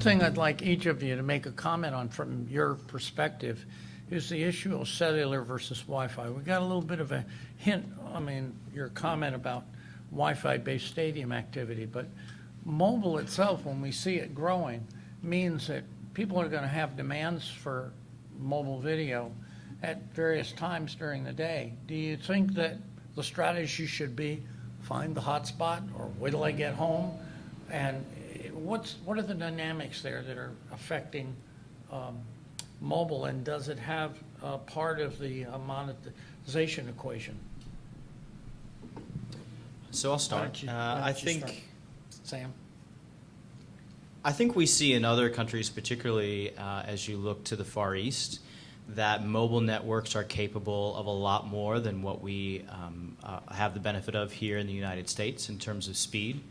thing I'd like each of you to make a comment on from your perspective is the issue of cellular versus Wi-Fi. We got a little bit of a hint, I mean, your comment about Wi-Fi-based stadium activity, but mobile itself, when we see it growing, means that people are going to have demands for mobile video at various times during the day. Do you think that the strategy should be find the hotspot or wait till I get home? And what are the dynamics there that are affecting mobile, and does it have part of the monetization equation? So I'll start. I think, Sam? I think we see in other countries, particularly as you look to the Far East, that mobile networks are capable of a lot more than what we have the benefit of here in the United States in terms of speed.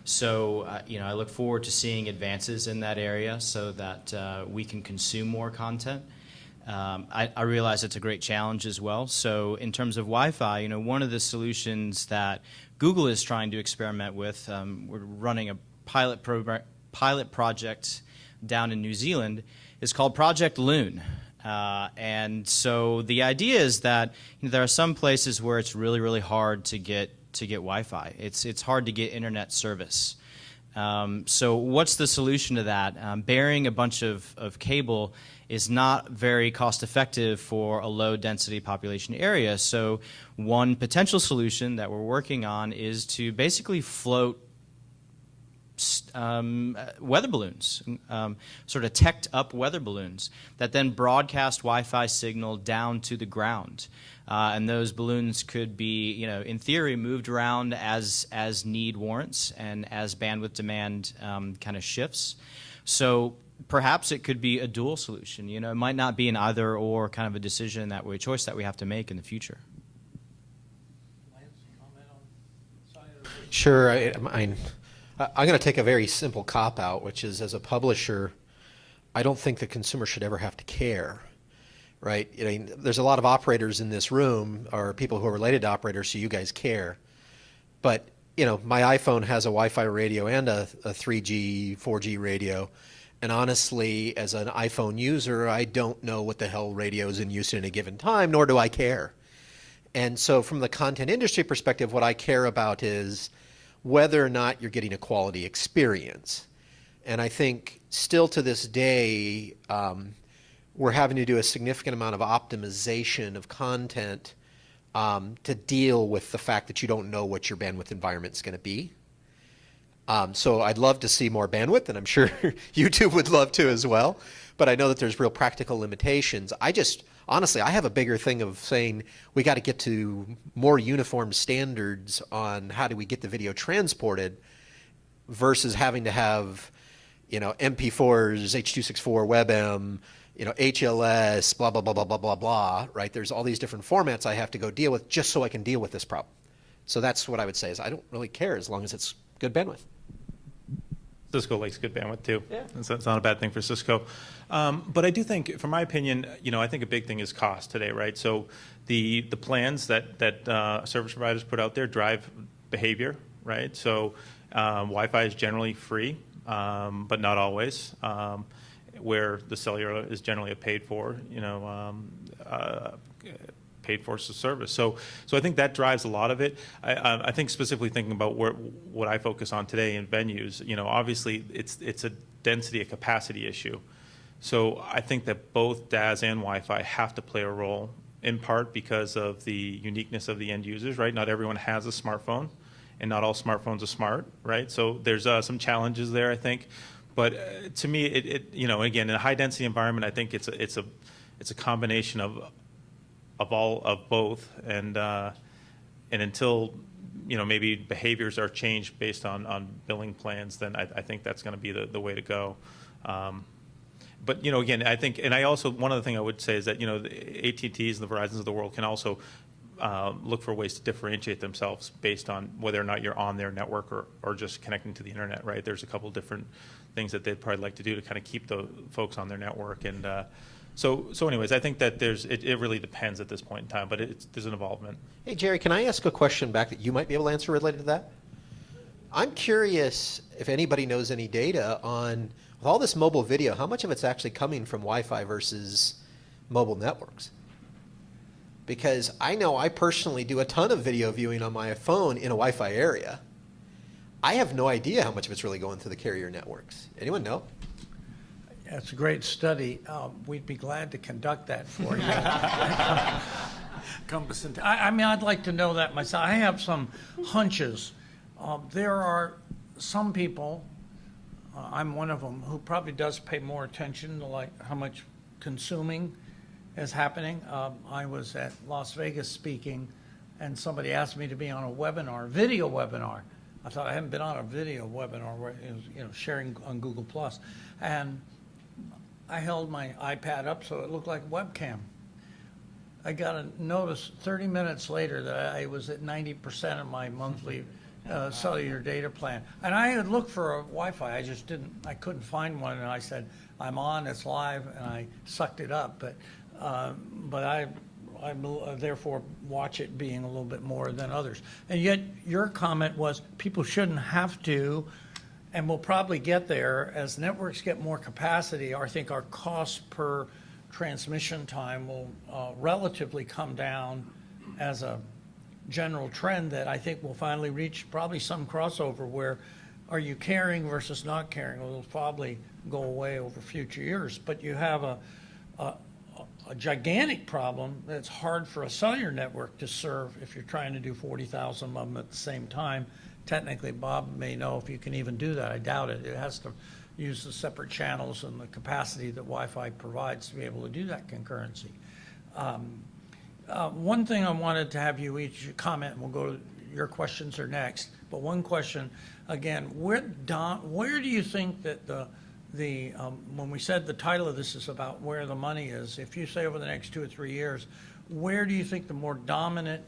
So, I look forward to seeing advances in that area so that we can consume more content. I realize it's a great challenge as well. So in terms of Wi-Fi, one of the solutions that Google is trying to experiment with, we're running a pilot project down in New Zealand, is called Project Loon. And so the idea is that there are some places where it's really, really hard to get Wi-Fi. It's hard to get internet service. So what's the solution to that? Burying a bunch of cable is not very cost effective for a low density population area. So one potential solution that we're working on is to basically float weather balloons, sort of teched up weather balloons that then broadcast Wi-Fi signal down to the ground. And those balloons could be, in theory, moved around as need warrants and as bandwidth demand kind of shifts. So perhaps it could be a dual solution. It might not be an either or kind of a choice that we have to make in the future. Sure. I'm going to take a very simple cop-out, which is, as a publisher, I don't think the consumer should ever have to care, right? There's a lot of operators in this room, or people who are related to operators, so you guys care. But, my iPhone has a Wi-Fi radio and a 3G, 4G radio. And honestly, as an iPhone user, I don't know what the hell radio is in use at a given time, nor do I care. And so from the content industry perspective, what I care about is whether or not you're getting a quality experience. And I think still to this day, we're having to do a significant amount of optimization of content to deal with the fact that you don't know what your bandwidth environment is going to be. So I'd love to see more bandwidth, and I'm sure YouTube would love to as well. But I know that there's real practical limitations. Honestly, I have a bigger thing of saying we got to get to more uniform standards on how do we get the video transported versus having to have, MP4s, H.264, WebM, HLS, blah, blah, blah, blah, blah, blah, blah, right? There's all these different formats I have to go deal with just so I can deal with this problem. So that's what I would say is I don't really care as long as it's good bandwidth. Cisco likes good bandwidth too. Yeah. It's not a bad thing for Cisco. But I do think, from my opinion, I think a big thing is cost today, right? So the plans that service providers put out there drive behavior, right? So Wi-Fi is generally free, but not always. Where the cellular is generally a paid for service. So I think that drives a lot of it. I think specifically thinking about what I focus on today in venues, obviously it's a density, a capacity issue. So I think that both DAS and Wi-Fi have to play a role, in part because of the uniqueness of the end users, right? Not everyone has a smartphone, and not all smartphones are smart, right? So there's some challenges there, I think. But to me, again, in a high density environment, I think it's a combination of both, and until maybe behaviors are changed based on billing plans, then I think that's going to be the way to go. But again, I think, and I also, one other thing I would say is that the AT&Ts and the Verizons of the world can also look for ways to differentiate themselves based on whether or not you're on their network or just connecting to the internet, right? There's a couple different things that they'd probably like to do to kind of keep the folks on their network. And so anyways, I think that it really depends at this point in time, but there's an involvement. Hey, Gerry, can I ask a question back that you might be able to answer related to that? I'm curious if anybody knows any data on with all this mobile video, how much of it's actually coming from Wi-Fi versus mobile networks? Because I know I personally do a ton of video viewing on my phone in a Wi-Fi area. I have no idea how much of it's really going through the carrier networks. Anyone know? It's a great study. We'd be glad to conduct that for you. I mean, I'd like to know that myself. I have some hunches. There are some people, I'm one of them, who probably does pay more attention to like how much consuming is happening. I was at Las Vegas speaking, and somebody asked me to be on a webinar, video webinar. I thought I haven't been on a video webinar where it was, sharing on Google Plus, and I held my iPad up so it looked like a webcam. I got a notice 30 minutes later that I was at 90% of my monthly cellular data plan. And I had looked for a Wi-Fi. I couldn't find one. And I said, I'm on, it's live, and I sucked it up. But I therefore watch it being a little bit more than others. And yet your comment was people shouldn't have to, and we'll probably get there as networks get more capacity. I think our cost per transmission time will relatively come down as a general trend that I think will finally reach probably some crossover where are you carrying versus not carrying? Well, it'll probably go away over future years. But you have a gigantic problem that's hard for a cellular network to serve if you're trying to do 40,000 of them at the same time. Technically, Bob may know if you can even do that. I doubt it. It has to use the separate channels and the capacity that Wi-Fi provides to be able to do that concurrency. One thing I wanted to have you each comment, and we'll go to your questions are next, but one question, again, where do you think that when we said the title of this is about where the money is, if you say over the next 2 or 3 years, where do you think the more dominant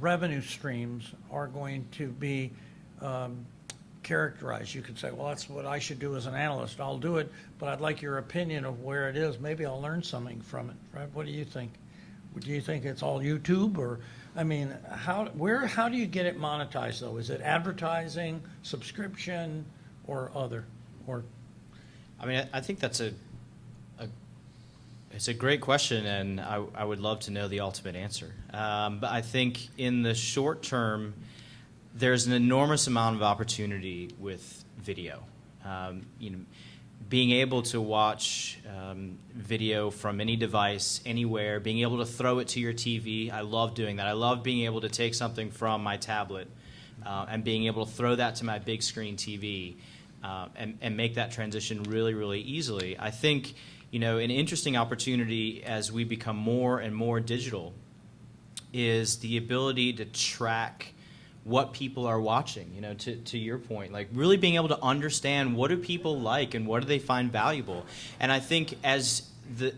revenue streams are going to be characterized? You could say, well, that's what I should do as an analyst. I'll do it, but I'd like your opinion of where it is. Maybe I'll learn something from it, right? What do you think? Do you think it's all YouTube, or, I mean, how do you get it monetized, though? Is it advertising, subscription, or other? Or I mean, I think it's a great question, and I would love to know the ultimate answer. But I think in the short term, there's an enormous amount of opportunity with video. Being able to watch video from any device, anywhere, being able to throw it to your TV. I love doing that. I love being able to take something from my tablet and being able to throw that to my big screen TV and make that transition really, really easily. I think, an interesting opportunity as we become more and more digital is the ability to track what people are watching, to your point, like really being able to understand what do people like and what do they find valuable. And I think as the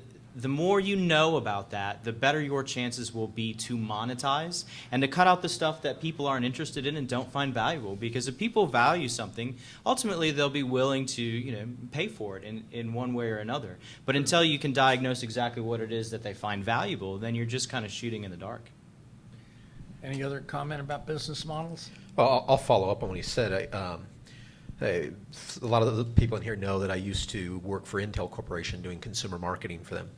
more you know about that, the better your chances will be to monetize and to cut out the stuff that people aren't interested in and don't find valuable. Because if people value something, ultimately they'll be willing to pay for it in one way or another. But until you can diagnose exactly what it is that they find valuable, then you're just kind of shooting in the dark. any other comment about business models? Well, I'll follow up on what he said. A lot of the people in here know that I used to work for Intel Corporation doing consumer marketing for them.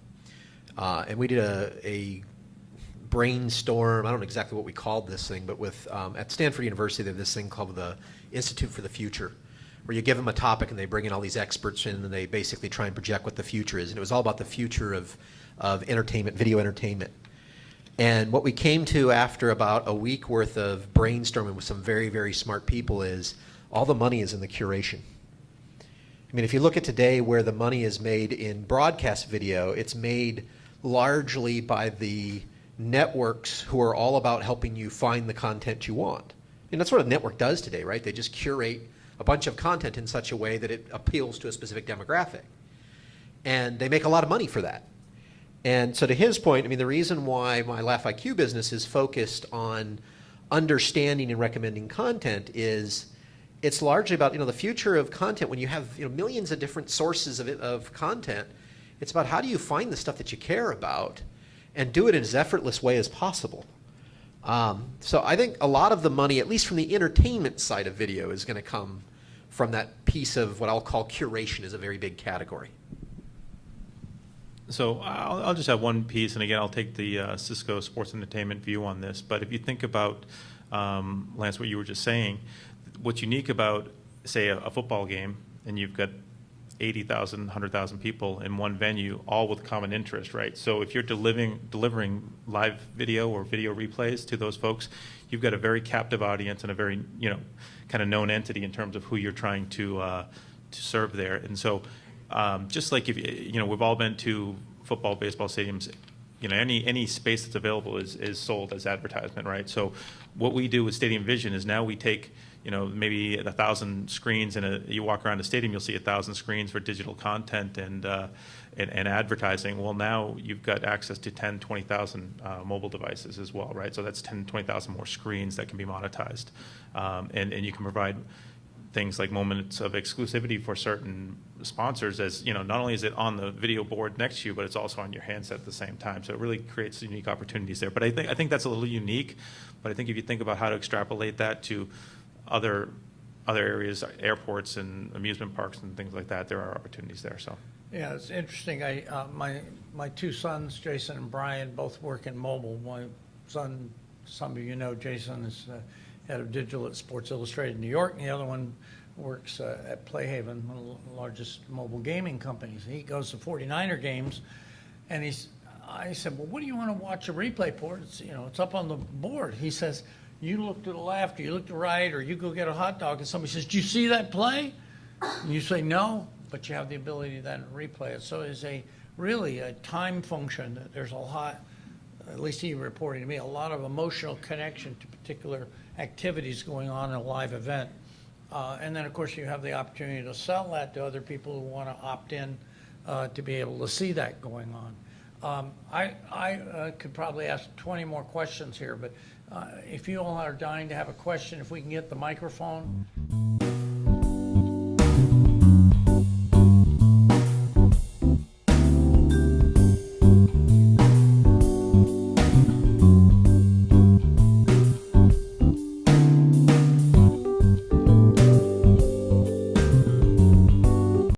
And we did a brainstorm, I don't know exactly what we called this thing, but at Stanford University they have this thing called the Institute for the Future, where you give them a topic and they bring in all these experts in and they basically try and project what the future is. And it was all about the future of entertainment, video entertainment. And what we came to after about a week worth of brainstorming with some very, very smart people is all the money is in the curation. I mean, if you look at today where the money is made in broadcast video, it's made largely by the networks who are all about helping you find the content you want. And that's what a network does today, right? They just curate a bunch of content in such a way that it appeals to a specific demographic. And they make a lot of money for that. And so to his point, I mean, the reason why my Laugh IQ business is focused on understanding and recommending content is it's largely about, the future of content. When you have, millions of different sources of content, it's about how do you find the stuff that you care about and do it in as effortless way as possible. So I think a lot of the money, at least from the entertainment side of video, is going to come from that piece of what I'll call curation is a very big category. So I'll just have one piece, and again, I'll take the Cisco sports entertainment view on this. But if you think about, Lance, what you were just saying, what's unique about, say, a football game, and you've got 80,000, 100,000 people in one venue, all with common interest, right? So if you're delivering live video or video replays to those folks, you've got a very captive audience and a very, kind of known entity in terms of who you're trying to serve there. And so just like if we've all been to football, baseball stadiums, any space that's available is sold as advertisement, right? So what we do with Stadium Vision is now we take maybe 1,000 screens, and you walk around the stadium, you'll see 1,000 screens for digital content and advertising. Well, now you've got access to 10, 20,000 mobile devices as well, right? So that's 10, 20,000 more screens that can be monetized, and you can provide things like moments of exclusivity for certain sponsors, as not only is it on the video board next to you, but it's also on your handset at the same time. So it really creates unique opportunities there. But I think that's a little unique. But I think if you think about how to extrapolate that to other areas, airports and amusement parks and things like that, there are opportunities there. So Yeah, it's interesting. My two sons, Jason and Brian, both work in mobile. My son, some of you know, Jason is head of digital at Sports Illustrated in New York, and the other one works at Playhaven, one of the largest mobile gaming companies. He goes to 49er games, and I said, well, what do you want to watch a replay for? It's up on the board. He says, you look to the left, or you look to the right, or you go get a hot dog, and somebody says, do you see that play? And you say no, but you have the ability then to replay it. So it's really a time function that there's a lot, at least he reporting to me, a lot of emotional connection to particular activities going on in a live event. And then, of course, you have the opportunity to sell that to other people who want to opt in to be able to see that going on. I could probably ask 20 more questions here, but if you all are dying to have a question, if we can get the microphone